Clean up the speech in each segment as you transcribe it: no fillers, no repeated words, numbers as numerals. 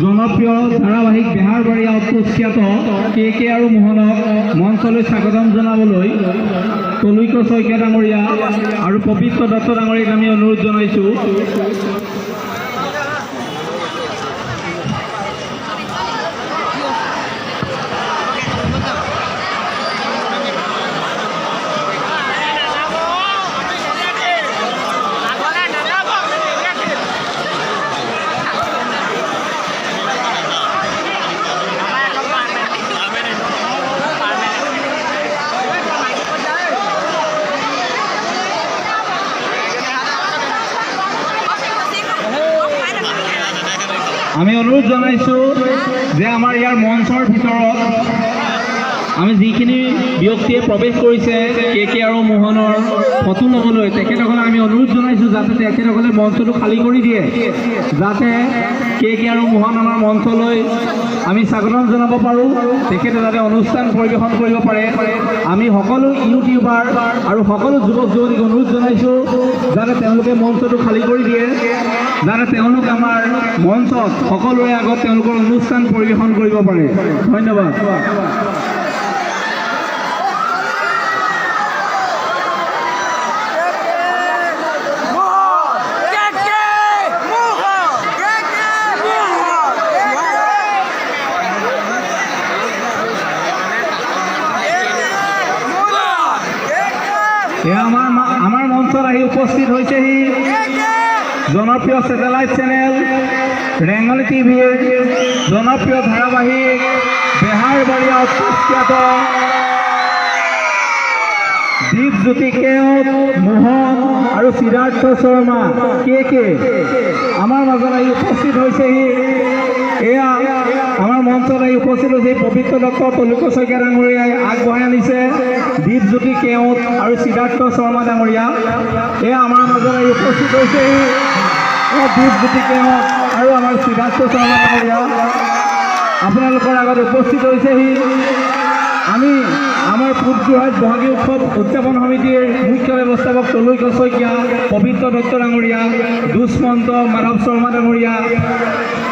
জনপ্ৰিয় ধাৰাবাহিক বেহাৰবাৰী আউটপোষ্টখ্যাত কে আৰু মোহনক মঞ্চলৈ স্বাগতম জনাবলৈ তলৈক শইকীয়া ডাঙৰীয়া আৰু পবিত্ৰ দত্ত ডাঙৰীয়াক আমি অনুৰোধ জনাইছোঁ। আমি অনুৰোধ জনাইছোঁ যে আমাৰ ইয়াৰ মঞ্চৰ ভিতৰত আমি যিখিনি ব্যক্তিয়ে প্ৰৱেশ কৰিছে কে আৰু মোহনৰ ফটো ল'বলৈ তেখেতসকলক আমি অনুৰোধ জনাইছোঁ যাতে তেখেতসকলে মঞ্চটো খালী কৰি দিয়ে, যাতে কে আৰু মোহন আমাৰ মঞ্চলৈ আমি স্বাগতম জনাব পাৰোঁ, তেখেতে যাতে অনুষ্ঠান পৰিৱেশন কৰিব পাৰে। আমি সকলো ইউটিউবাৰ আৰু সকলো যুৱক যুৱতীক অনুৰোধ জনাইছোঁ যাতে তেওঁলোকে মঞ্চটো খালী কৰি দিয়ে, যাতে তেওঁলোক আমাৰ মঞ্চত সকলোৰে আগত তেওঁলোকৰ অনুষ্ঠান পৰিৱেশন কৰিব পাৰে। ধন্যবাদ। আমাৰ মঞ্চত আহি উপস্থিত হৈছেহি জনপ্ৰিয় ছেটেলাইট চেনেল ৰেঙালী টিভিৰ জনপ্ৰিয় ধাৰাবাহিক বেহাৰবাৰী আউটপোষ্টখ্যাত দীপজ্যোতি কেওট, মোহন আৰু সিদ্ধাৰ্থ শৰ্মা কে আমাৰ মাজত আহি উপস্থিত হৈছেহি। এয়া আমাৰ মঞ্চত আহি উপস্থিত হৈছে পবিত্ৰ দত্ত তলৈক শইকীয়া ডাঙৰীয়াই আগবঢ়াই আনিছে দীপজ্যোতি কেওট আৰু সিদ্ধাৰ্থ শৰ্মা ডাঙৰীয়া। এয়া আমাৰ মাজত আহি উপস্থিত হৈছেহি দীপজ্যোতি কেওট আৰু আমাৰ সিদ্ধাৰ্থ শৰ্মা ডাঙৰীয়া আপোনালোকৰ আগত উপস্থিত হৈছেহি। আমি আমাৰ পূব যোৰহাট বহাগী উৎসৱ উদযাপন সমিতিৰ মুখ্য ব্যৱস্থাপক তলৈক শইকীয়া, পবিত্ৰ দত্ত ডাঙৰীয়া, দুষ্মন্ত মাধৱ শৰ্মা ডাঙৰীয়া,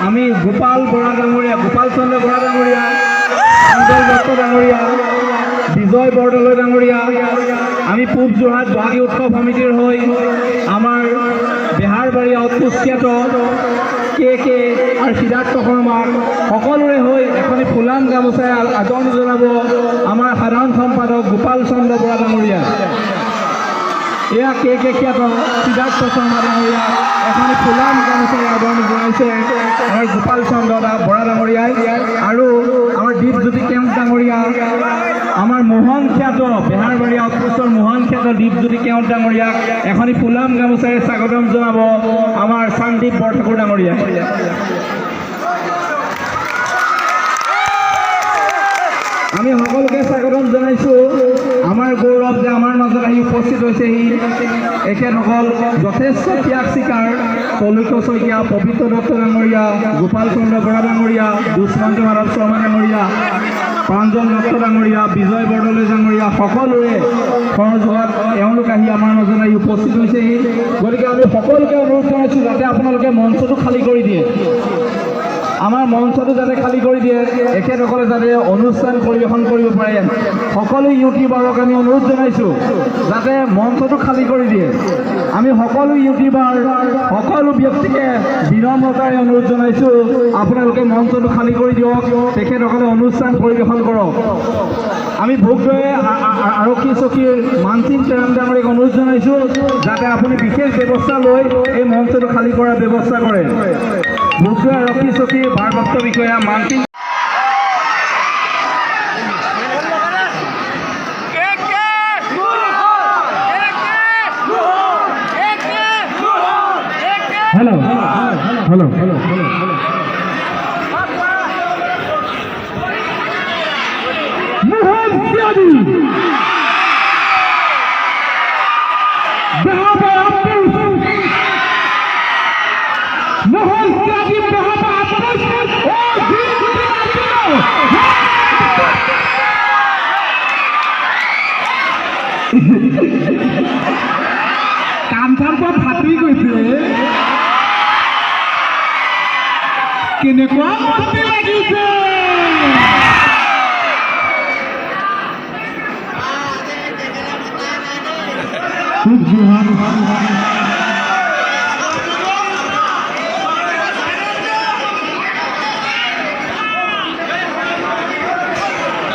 আমি গোপাল বৰা ডাঙৰীয়া, গোপাল চন্দ্ৰ বৰা ডাঙৰীয়া, অঞ্জল দত্ত ডাঙৰীয়া, বিজয় বৰদলৈ ডাঙৰীয়া, আমি পূব যোৰহাট বহাগী উৎসৱ সমিতিৰ হৈ আমাৰ বেহাৰবাৰী আউটপোষ্টখ্যাত কে আৰু সিদ্ধাৰ্থ শৰ্মাক সকলোৰে হৈ এখনি ফুলাম গামোচাই আদৰণি জনাব আমাৰ সাধাৰণ সম্পাদক গোপাল চন্দ্ৰ বৰা ডাঙৰীয়া। এয়া কে খ্যাত সিদ্ধাৰ্থ শৰ্মা ডাঙৰীয়া এখনি ফুলাম গামোচাই আদৰণি জনাইছে আমাৰ গোপাল চন্দ্ৰ বৰা ডাঙৰীয়াই, আৰু আমাৰ দীপজ্যোতি কেওট ডাঙৰীয়া, আমাৰ মোহন খ্যাত বেহাৰবাৰী আউটপোষ্টৰ মোহন খ্যাত দীপজ্যোতি কেওট ডাঙৰীয়াক এখনি ফুলাম গামোচাৰে স্বাগতম জনাব আমাৰ সন্দীপ বৰঠাকুৰ ডাঙৰীয়া। আমি সকলোকে স্বাগতম জনাইছোঁ। আমাৰ গৌৰৱ যে আমাৰ মাজত আহি উপস্থিত হৈছেহি এখেতসকল যথেষ্ট ত্যাগ স্বীকাৰ তলৈক শইকীয়া, পবিত্ৰ দত্ত ডাঙৰীয়া, গোপাল চন্দ্ৰ বৰা ডাঙৰীয়া, দুষ্মন্ত মাধৱ শৰ্মা ডাঙৰীয়া, প্ৰাঞ্জল দত্ত ডাঙৰীয়া, বিজয় বৰদলৈ ডাঙৰীয়া সকলোৰে সহযোগত এওঁলোক আহি আমাৰ মাজত আহি উপস্থিত হৈছেহি। গতিকে আমি সকলোকে অনুৰোধ জনাইছোঁ যাতে আপোনালোকে মঞ্চটো খালী কৰি দিয়ে, আমাৰ মঞ্চটো যাতে খালী কৰি দিয়ে, এখেতসকলে যাতে অনুষ্ঠান পৰিৱেশন কৰিব পাৰে। সকলো ইউটিউবাৰক আমি অনুৰোধ জনাইছোঁ যাতে মঞ্চটো খালী কৰি দিয়ে। আমি সকলো ইউটিউবাৰ সকলো ব্যক্তিকে বিনম্ৰতাৰে অনুৰোধ জনাইছোঁ আপোনালোকে মঞ্চটো খালী কৰি দিয়ক, তেখেতসকলে অনুষ্ঠান পৰিৱেশন কৰক। আমি ভোগদৈ আৰক্ষী চকীৰ মানসিং তেৰাম ডাঙৰীয়াক অনুৰোধ জনাইছোঁ যাতে আপুনি বিশেষ ব্যৱস্থা লৈ এই মঞ্চটো খালী কৰাৰ ব্যৱস্থা কৰে। ভোগদৈ আৰক্ষী চকীৰ ভাৰপ্ৰাপ্ত বিষয়া Mansingh hello hello hello Mohan Tyagi Mohan Tyagi কাম চাম ফাটি গৈছে কেনেকুৱা মস্তি লাগিছে খুব জোহান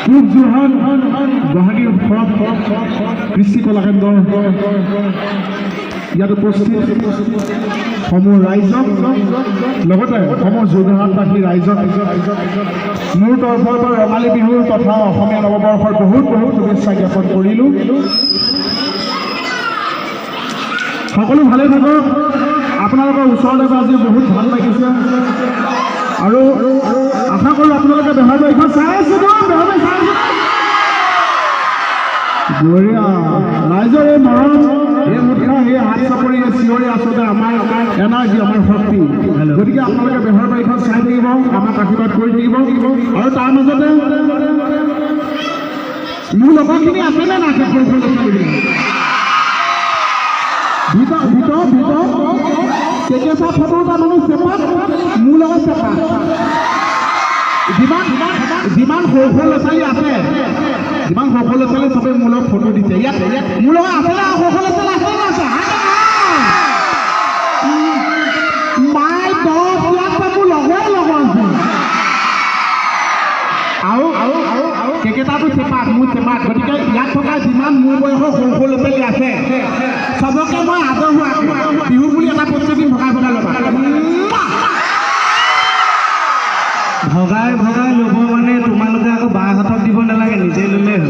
খুব জোহান গুৱাহাটীৰ কৃষ্টি কলাকেন্দ্ৰৰ ইয়াত উপস্থিত সমূহ ৰাইজক লগতে সমূহ যোৰহাটবাসী ৰাইজক মোৰ তৰফৰ পৰা ৰঙালী বিহুৰ তথা অসমীয়া নৱবৰ্ষৰ বহুত শুভেচ্ছা জ্ঞাপন কৰিলোঁ। সকলো ভালে থাকক। আপোনালোকৰ ওচৰলৈ আজি বহুত ভাল লাগিছে আৰু আশা কৰোঁ আপোনালোকে বেহাৰ বাৰীখন চাই আছোঁ বঢ়িয়া ৰাইজৰ এই মৰম এই মুঠা এই হাত চাপৰি এই চিঞৰি আচলতে আমাৰ এনাৰ্জি আমাৰ শক্তি। গতিকে আপোনালোকে বেহাৰ বাৰীখন চাই থাকিব, আমাক আশীৰ্বাদ কৰি থাকিব আৰু তাৰ মাজতে মোৰ লগৰখিনি আছেনে নাছে ভিতৰত কেকেচা ফটো এটা মানুহ চেপা মোৰ লগত চেপা যিমান সৰু সৰু ল'ৰা ছোৱালী আছে যিমান সৰু সৰু ল'ৰা ছোৱালী চবে মোৰ লগত ফটো দিছে ইয়াত মোৰ লগত আছে না সৰু সৰু ল'ৰা ছোৱালী আছে না আছে মাই দহ ইয়াত মোৰ লগৰ আছে আৰু কেকেটাটো চেপাত মোৰ চেপাত। গতিকে ইয়াত থকা যিমান মোৰ বয়সৰ সৰু সৰু ল'ৰা ছোৱালী আছে চবকে মই আদৰোঁ বিহু বুলি এটা প্ৰস্তুতি ভগাই ল'বা ভগাই ল'ব মানে তোমালোকে আকৌ বাহঁতক দিব নালাগে, নিজে ল'লেই হ'ল।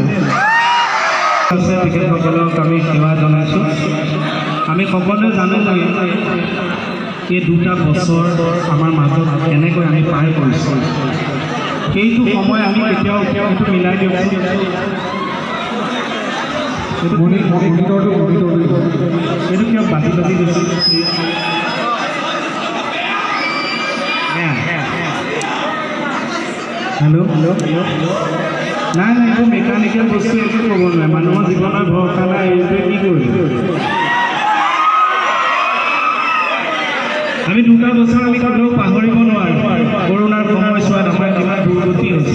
তেখেতসকলক আমি সেৱা জনাইছোঁ। আমি সকলোৱে জানো যে এই দুটা বছৰ আমাৰ মাজত কেনেকৈ আমি পাৰ কৰিছোঁ, সেইটো সময় আমি কেতিয়াও এইটো মিলাই দিওঁ। এইটো কিয় বাতি দিছে? হেল্ল' নাই এইটো মেকানিকেল বস্তু একো ক'ব নোৱাৰে। মানুহৰ জীৱনৰ ভৰসা নাই, এইটোৱে কি কৰিম। আমি দুটা বছৰ আমি কোনেও পাহৰিব নোৱাৰোঁ। কৰোণাৰ সময়ছোৱাত আমাৰ কিমান দুৰ্গতি হৈছে,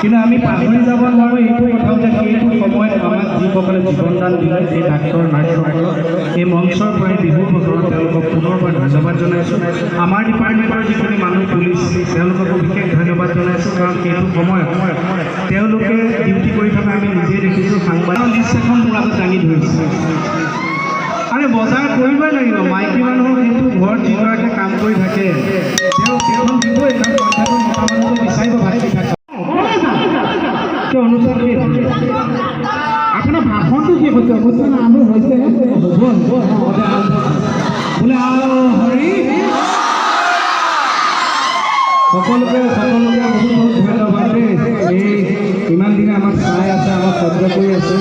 কিন্তু আমি পাহৰি যাব নোৱাৰোঁ এইটো কথা যে সেইটো সময়ত আমাক যিসকলে জীৱনদান দিলে সেই ডাক্তৰ নাৰ্ছসকলক এই মঞ্চৰ পৰাই বিহুৰ বতৰত তেওঁলোকক পুনৰবাৰ ধন্যবাদ জনাইছোঁ। আমাৰ ডিপাৰ্টমেণ্টৰ যিখিনি মানুহ পুলিচ তেওঁলোককো বিশেষ ধন্যবাদ জনাইছোঁ, কাৰণ সেইটো সময়ত তেওঁলোকে ডিউটি কৰি থকা আমি নিজেই দেখিছোঁ। সাংবাদিক লিষ্ট এখন মোৰ আগত দাঙি ধৰিছে। আৰে বজাৰ কৰিবই লাগিব, মাইকী মানুহক কিন্তু ঘৰত যিগৰাকীয়ে কাম কৰি থাকে তেওঁ সেইখন দিবই, কাৰণ পইচাটো মতা মানুহটো বিচাৰিব ভাজি থাকে। অনুষ্ঠান আপোনাৰ ভাষণটো কি হৈছে? অনুষ্ঠান আৰম্ভ হৈছে বোলে আৰু হৰি সকলোকে বহুত ধন্যবাদ দেই। এই ইমান দিনে আমাক চাই আছে, আমাক সহ্য কৰি আছে।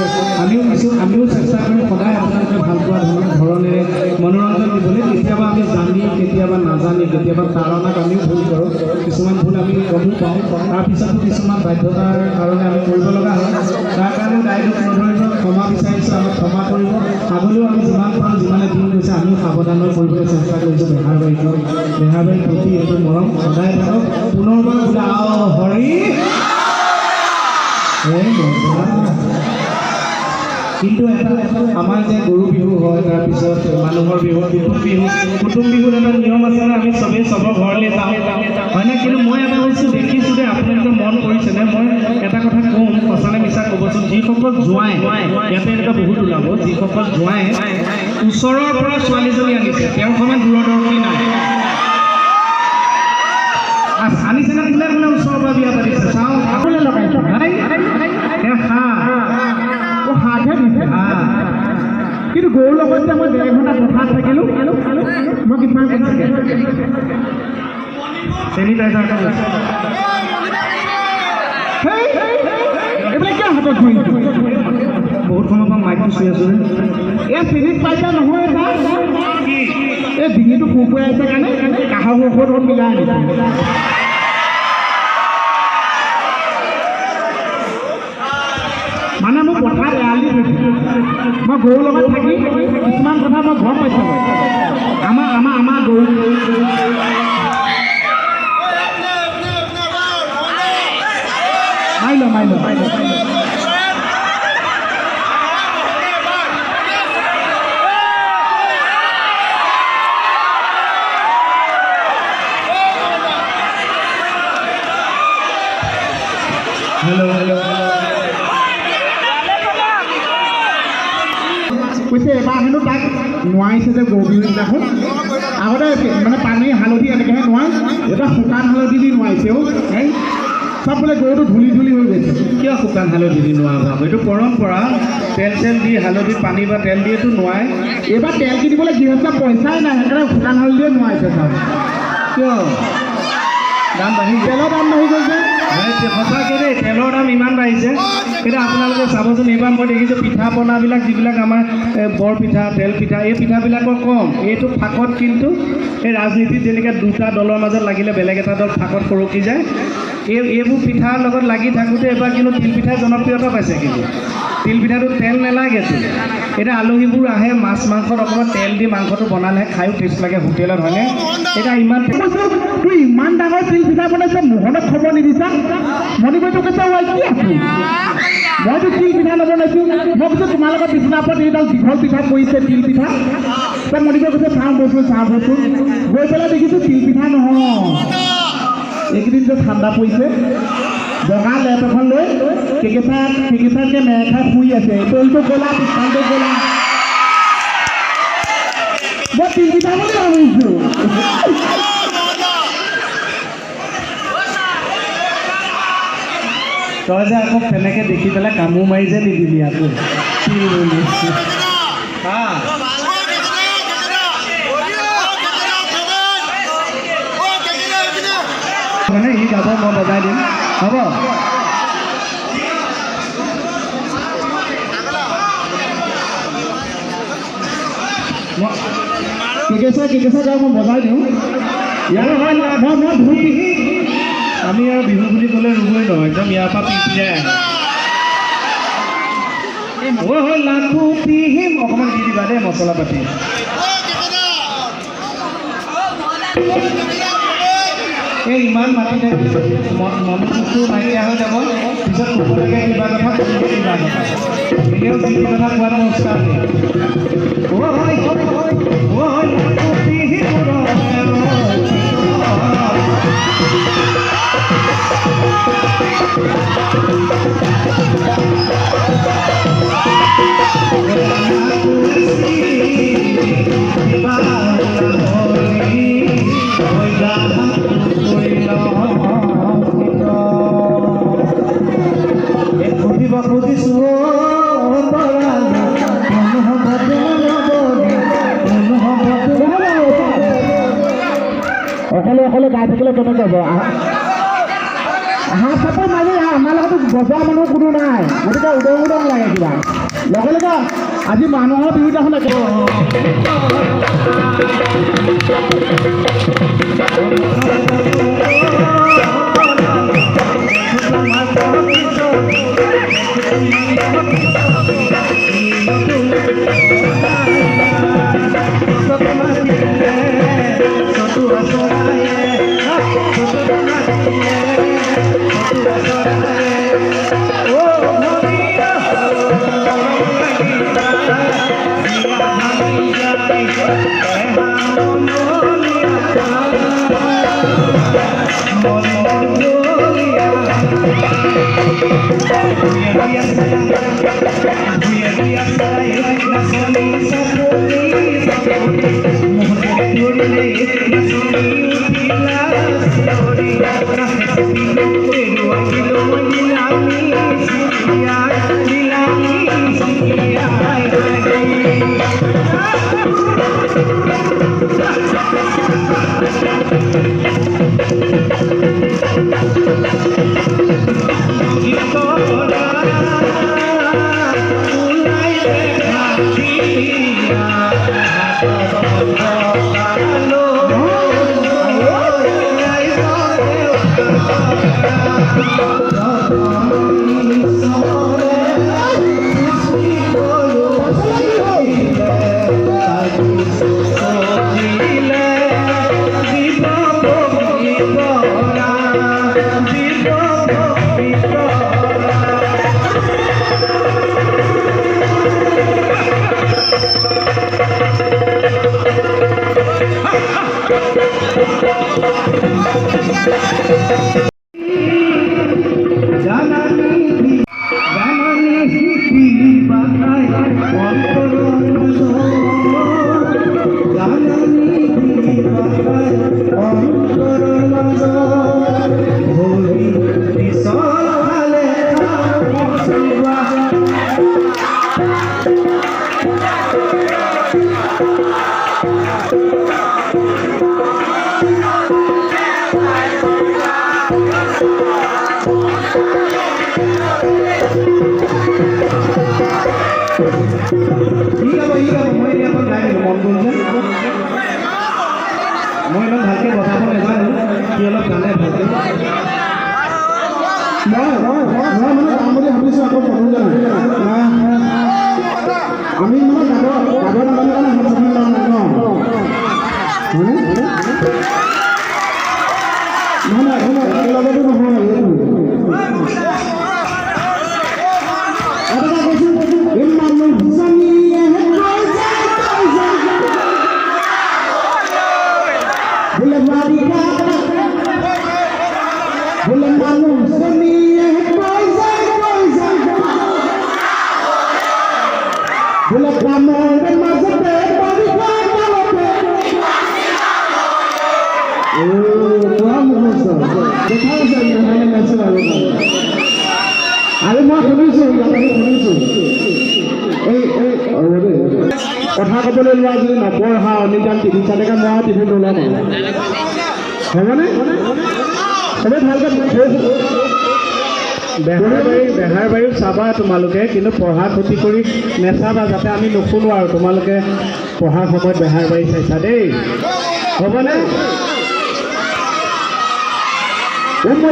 আমিও চেষ্টা কৰিম সদায় আপোনালোকে ভাল পোৱা ধৰণেৰে মনোৰঞ্জন দিবলৈ। কেতিয়াবা আমি জানি, কেতিয়াবা নাজানি, কেতিয়াবা তাৰণাত আমিও ভুল কৰোঁ, কিছুমান ভুল আমি গমো পাওঁ, তাৰপিছতো কিছুমান বাধ্যতাৰ কাৰণে আমি কৰিব লগা হয়। তাৰ কাৰণে দায়িত্ব নধৰিব, ক্ষমা বিচাৰিছোঁ, আমাক ক্ষমা কৰিব। আগলৈও আমি যিমান পাৰোঁ, যিমানে দিন গৈছে আমিও সাৱধান হৈ কৰিবলৈ চেষ্টা কৰিছোঁ। বেহাৰবাৰীৰ প্ৰতি এইটো মৰম সদায় থাকক। পুনৰবাৰ বোলে হৰি কিন্তু এটা আমাৰ যে গৰু বিহু হয়, তাৰপিছত মানুহৰ বিহু, কুটুম বিহুত এটা নিয়ম আছে ন, আমি চবেই চবৰ ঘৰলৈ যাওঁ হয়নে? কিন্তু মই এটা বস্তু দেখিছোঁ যে আপোনালোকে মন কৰিছেনে? মই এটা কথা কওঁ, সঁচানে মিছা ক'বচোন, যিসকল জোঁৱাই ইয়াতে এনেকুৱা বহুত ওলাব, যিসকল জোঁৱাই ওচৰৰ পৰা ছোৱালীজনী আনিছে, তেওঁৰ সমান দূৰদৰ্শী নাই, আনিছে নে কোনে কোনে ওচৰৰ পৰা বিয়া পাতিছে চাওঁ খাবলৈ লগাইছে কিন্তু গৰুৰ লগত যে মই 1.5 ঘণ্টা পথাৰত থাকিলোঁ, মই কিমান চেনিটাইজাৰ এইবিলাক কিয় হাতত ধৰিছোঁ? বহুত সময় পৰা মাইকটো চুই আছোঁ। এই চেনিটাইজাৰ নহয়, এই ডিঙিটো কুকুৰাই আছে কাৰণে কাহৰ ঔষধ মিলাই আনিছে। মানে মোৰ পথাৰত এৰালি থৈছোঁ, মই গৰুৰ লগত থাকি কিছুমান কথা মই গম পাইছোঁ। আমাৰ গৰু কৈছে এবাৰ হেনো তাক নোৱাৰিছে যে গৰু বিহুৰ দিনাখন আগতে মানে পানী হালধি এনেকৈহে নোৱাই এটা শুকান হালধি দি নোৱাৰিছে চব বোলে গৰুটো ধূলি ধূলি হৈ গৈছে। কিয় শুকান হালধি দি নোৱাৰা ভাব? এইটো পৰম্পৰা। তেল চেল দি হালধি পানী বা তেল দিয়েতো নোৱাই। এইবাৰ তেল কিনিবলৈ গৃহস্থ পইচাই নাই, সেইকাৰণে শুকান হালধিয়ে নোৱাৰিছে ছাৰ। কিয়? দাম বাঢ়ি তেলৰ দাম বাঢ়ি গৈছে। সঁচাকৈ দেই, তেলৰ দাম ইমান বাঢ়িছে। এতিয়া আপোনালোকে চাবচোন, এইবাৰ মই দেখিছোঁ পিঠা পনাবিলাক যিবিলাক আমাৰ বৰপিঠা তেল পিঠা এই পিঠাবিলাকৰ কম। এইটো ফাকত কিন্তু এই ৰাজনীতিত যেনেকৈ দুটা দলৰ মাজত লাগিলে বেলেগ এটা দল ফাকত সৰকি যায়, এইবোৰ পিঠাৰ লগত লাগি থাকোঁতে এইবাৰ কিন্তু তিলপিঠাই জনপ্ৰিয়তা পাইছে। কিন্তু তিলপিঠাটো তেল নেলাগেতো। এতিয়া আলহীবোৰ আহে, মাছ মাংসত অকণমান তেল দি মাংসটো বনালে খায়ো টেষ্ট লাগে হোটেলত, হয়নে? এতিয়া ইমান তুই ইমান ডাঙৰ তিল পিঠা বনাইছে, মোহনক খবৰ নিদিছা? মণিবাইটো কৈছে কি আছো মইতো তিল পিঠা নবনাইছোঁ। মই কৈছোঁ তোমাৰ লগত বিচনাৰ ওপৰত এইডাল দীঘল পিঠা পৰিছে তিল পিঠা। মণিবাই কৈছে চাওঁ বস্তু গৈ পেলাই দেখিছোঁ তিল পিঠা নহয়। এইকেইদিন যে ঠাণ্ডা পৰিছে, বগা লেপ এখন লৈ কেকেচাতকৈ মেৰ খাই শুই আছে। তলটো গ'লা, পিছফালটো গ'লা। মই তিল পিঠা বুলি ভাবিছোঁ। তই যে আকৌ তেনেকৈ দেখি পেলাই কামোৰ মাৰি যে নিদিবি আকৌ মানে সি গাব, মই বজাই দিম, হ'ব? কেকেচা গাঁও মই বজাই দিওঁ। ইয়াৰ হয় মই ধূপ পিহি আমি আৰু বিহু বুলি ক'লে ৰুবই নহয়, একদম ইয়াৰ পৰা পিছাই লাখো পিহিম। অকণমান দি দিবা দেই মছলা পাতি। এই ইমান মাতি মনটো নাইকিয়া হৈ যাব, পিছত ক'ব লাগে কিবা কথা, কিবা কথা এনেও যি কথা কোৱাত মই উৎসাহ দিম। লাখো পিহিম অকলে গাই থাকিলে কেনেকৈ হ'ব? হাত চাপৰ মাৰি আমাৰ লগতো বজোৱা মানুহ কোনো নাই, গতিকে উদং লাগে কিবা। লগে আজি মানুহৰ বিহুদিনাখন জানা বাৰিষা বোলে মানুহ চলিয়ে কৈ যায় বোলে কামৰ মাজতে বাৰিষা কালতে আৰু মই শুনিছোঁ কথা ক'বলৈ লোৱা যদি নপঢ়া অনিজান টিভি চালেকে মই টিভি নোলাম হ'বনে চবে ভালকৈ বেহাৰবাৰী চাবা তোমালোকে, কিন্তু পঢ়া ক্ষতি কৰি নেচাবা, যাতে আমি নুশুনো আৰু তোমালোকে পঢ়াৰ সময়ত বেহাৰবাৰী চাইছা দেই, হ'বনে? হ'ব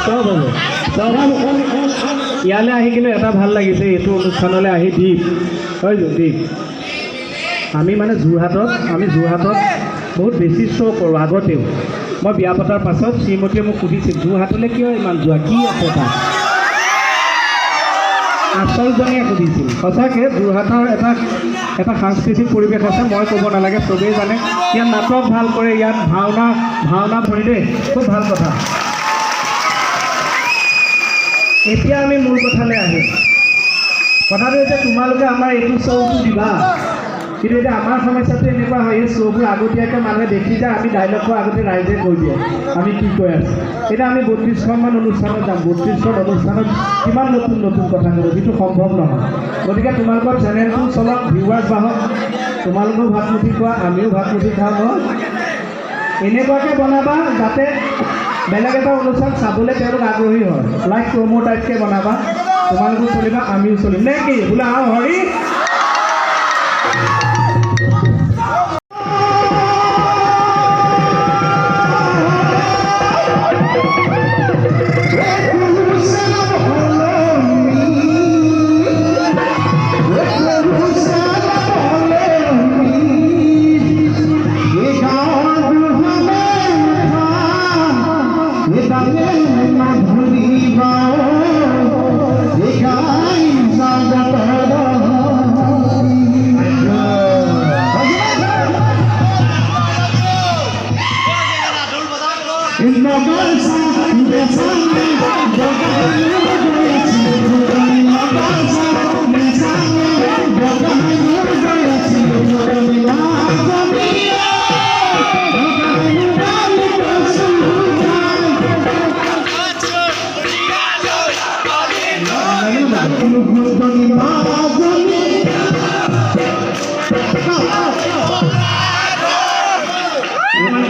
চব ইয়ালৈ আহি কিন্তু এটা ভাল লাগিছে, এইটো অনুষ্ঠানলৈ আহি দ্বীপ হয় দ্বীপ আমি মানে যোৰহাটত বহুত বেছি শ্ব' কৰোঁ আগতেও। মই বিয়া পতাৰ পাছত শ্ৰীমতীয়ে মোক সুধিছিল যোৰহাটলৈ কিয় ইমান যোৱা, কি আছে তাত? আচলজনীয়ে সুধিছিল। সঁচাকৈ যোৰহাটৰ এটা সাংস্কৃতিক পৰিৱেশ আছে, মই ক'ব নালাগে, চবেই জানে। ইয়াত নাটক ভাল কৰে, ইয়াত ভাওনা ভৰি দেই, খুব ভাল কথা। এতিয়া আমি মূল কথালৈ আহিম। কথাটো হৈছে তোমালোকে আমাৰ এইটো শ্ব'টো দিবা, কিন্তু এতিয়া আমাৰ সমস্যাটো এনেকুৱা হয়, এই শ্ব'বোৰ আগতীয়াকৈ মানুহে দেখি যায়, আমি ডাইলগবোৰ আগতে ৰাইজে কৈ দিয়ে আমি কি কৈ আছোঁ। এতিয়া আমি 32খনমান অনুষ্ঠানত যাম, 32খন অনুষ্ঠানত কিমান নতুন কথা ক'ব, যিটো সম্ভৱ নহয়। গতিকে তোমালোকৰ চেনেলটো চলক, ভিউৱাৰ্ছ বাঢ়ক, তোমালোকেও ভাতমুঠি খোৱা, আমিও ভাতমুঠি খাওঁ ন। এনেকুৱাকৈ বনাবা যাতে বেলেগ এটা অনুষ্ঠান চাবলৈ তেওঁলোক আগ্ৰহী হয়, লাইক প্ৰমো টাইপকৈ বনাবা, তোমালোকো চলিবা আমিও চলিম নে কি বোলে? আৰু হৰি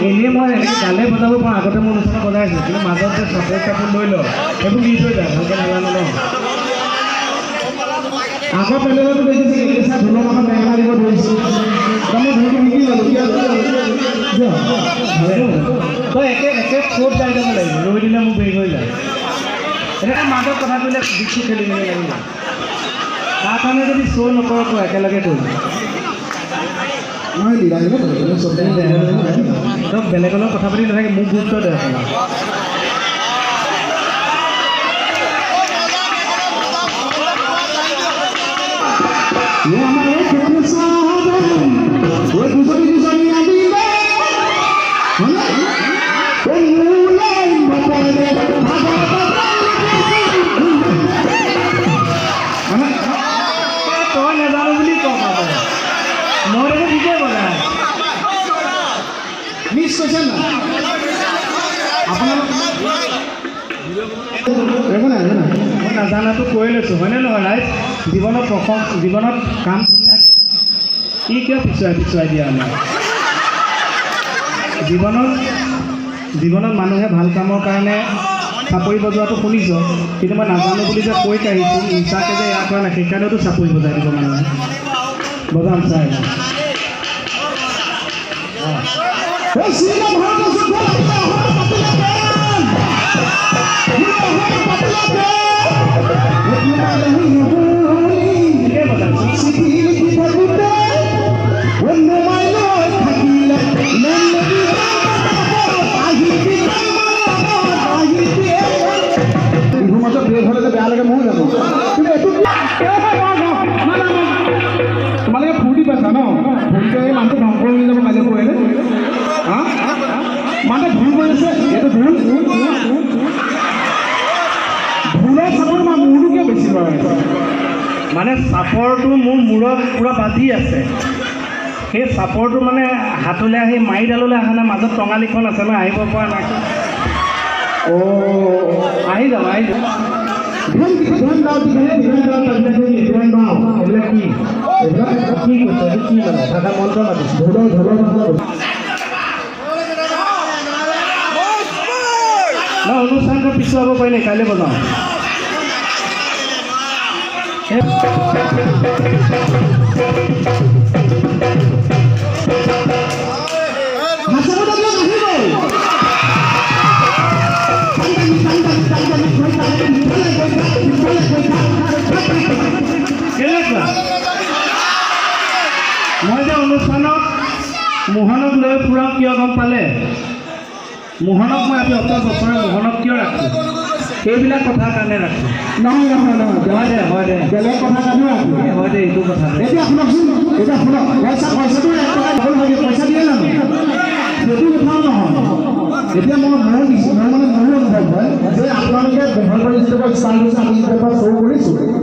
এনেই মই এনেকৈ গালে বজাব পাৰোঁ, আগতে মোৰ অনুষ্ঠানত বজাই আছিলোঁ, কিন্তু মাজত যে চাপোৰ লৈ লওঁ সেইবোৰ মিছ হৈ যায়, ভালকৈ নাজানো ন। আগৰ পেলেলতো দেখিছে কেঁচা ঢোলৰ লগত বেঙেনা দিব ধৰিছোঁ, মই ধৰিটো শিকি ল'লোঁ, তই একে ক'ত যাই যাব লাগিব, ৰৈ দিলে মোক বেৰি হৈ যায়। এনেকৈ মাজত কথা কৰিলে দিশটো খেলি মেলি লাগি যায়। তাৰ কাৰণে যদি শ্ব' নকৰতো একেলগে কৰিম, বেলেগৰ লগত কথা পাতি নাথাকে, মোক গুৰুত্ব দে। তই নাজানো বুলি কওঁ, মই দেখোন ঠিকে বজাই মিছ কৈছে না আপোনালোক মই নাজানাটো কৈ লৈছোঁ, হয়নে নহয়? ৰাইজ জীৱনত কাম ধুনীয়া কি কিয় পিছুৱাই দিয়া আমাৰ জীৱনত মানুহে ভাল কামৰ কাৰণে চাপৰি বজোৱাটো শুনিছ, কিন্তু মই নাজানো বুলি যে কৈ কাঢ়িছোঁ, মিছাকৈ যে ইয়াৰ কৰা নাই, সেইকাৰণেতো চাপৰি বজাই দিব মানুহে। বজাম চাই লাগে ময়ো জানো কিন্তু এইটো তোমালোকে ফূৰ্তি পাইছা ন ফূৰ্তি এই মানুহটো ধ্বংস হৈ যাব কাইলৈ পৰহিলে হা মানে ভুল কৰিছে এইটো ভুল ভুলৰ চাপৰ বা মূৰটো কিয় বেছি লয় মানে চাপৰটো মোৰ মূৰত পূৰা বাজি আছে সেই চাপৰটো মানে হাতলৈ আহি মাৰিডাললৈ অহা নাই মাজত টঙালিখন আছে ন আহিব পৰা নাই আহি যাব না অনুষ্ঠানটো পিছুৱাব পাৰি নাই কাইলৈ বজাওঁ কেনেকুৱা মই যে অনুষ্ঠানত মোহনক লৈ ফুৰাওঁ কিয় গম পালে মোহনক মই আজি অত বছৰে মোহনক কিয় ৰাখোঁ সেইবিলাক কথাৰ কাৰণে ৰাখোঁ নহয় নহয় নহয় হয় দে বেলেগ কথা কাৰণে ৰাখোঁ হয় দে এইটো কথা এতিয়া শুনকচোন এতিয়া শুনক পইচাটো 1 টকা ভুল হৈ পইচা দিয়ে জানো সেইটো কথাও নহয় এতিয়া মই দিছোঁ মই মানে মোৰো অনুভৱ হয় যে আপোনালোকে ব্যৱহাৰ কৰি যিটো ষ্টাইল হৈছে আমি শ্ব' কৰিছোঁ